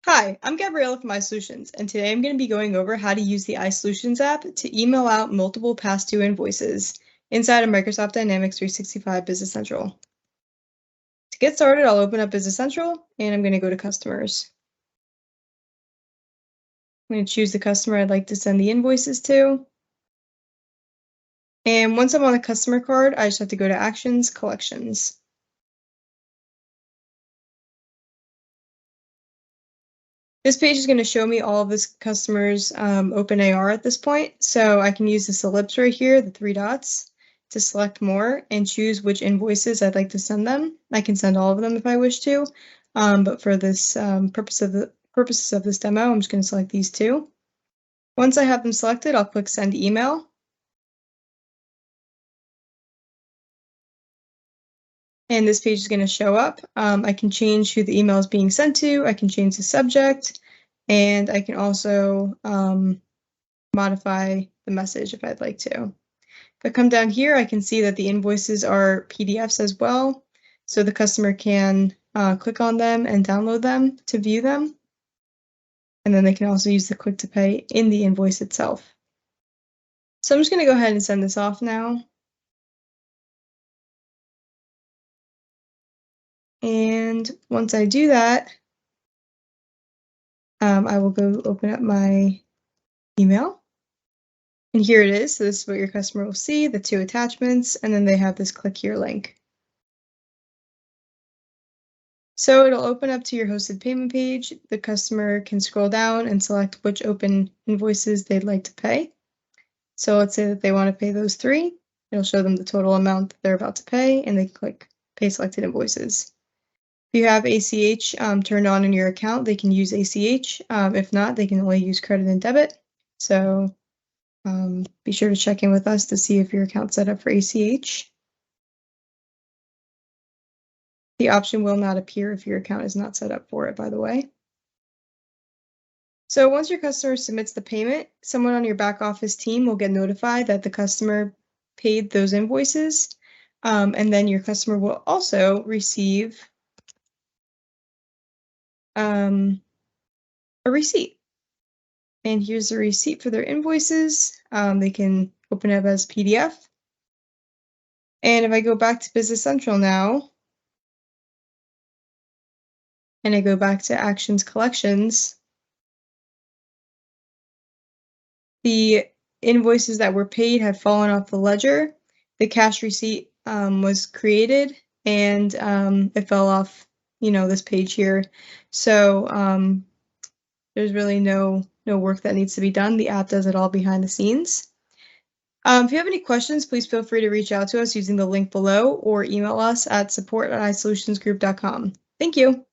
Hi, I'm Gabriella from iSolutions, and today I'm going to be going over how to use the iSolutions app to email out multiple past due invoices inside of Microsoft Dynamics 365 Business Central. To get started, I'll open up Business Central, and I'm going to go to Customers. I'm going to choose the customer I'd like to send the invoices to. And once I'm on the customer card, I just have to go to Actions, Collections. This page is going to show me all of this customer's open AR at this point. So I can use this ellipse right here, the three dots, to select more and choose which invoices I'd like to send them. I can send all of them if I wish to, but for this purposes of this demo, I'm just going to select these two. Once I have them selected, I'll click Send Email. And this page is going to show up. I can change who the email is being sent to. I can change the subject, and I can also modify the message if I'd like to. If I come down here, I can see that the invoices are PDFs as well. So the customer can click on them and download them to view them. And then they can also use the click to pay in the invoice itself. So I'm just going to go ahead and send this off now. And once I do that, I will go open up my email. And here it is. So this is what your customer will see, the two attachments, and then they have this click here link. So it'll open up to your hosted payment page. The customer can scroll down and select which open invoices they'd like to pay. So let's say that they want to pay those three. It'll show them the total amount that they're about to pay, and they click Pay Selected Invoices. If you have ACH turned on in your account, they can use ACH. If not, they can only use credit and debit. So be sure to check in with us to see if your account's set up for ACH. The option will not appear if your account is not set up for it, by the way. So once your customer submits the payment, someone on your back office team will get notified that the customer paid those invoices. And then your customer will also receive a receipt. And here's the receipt for their invoices. They can open it up as PDF. And if I go back to Business Central now, and I go back to Actions Collections, the invoices that were paid have fallen off the ledger. The cash receipt was created, and it fell off, this page here. So there's really no work that needs to be done. The app does it all behind the scenes. If you have any questions, please feel free to reach out to us using the link below or email us at support@isolutionsgroup.com. Thank you.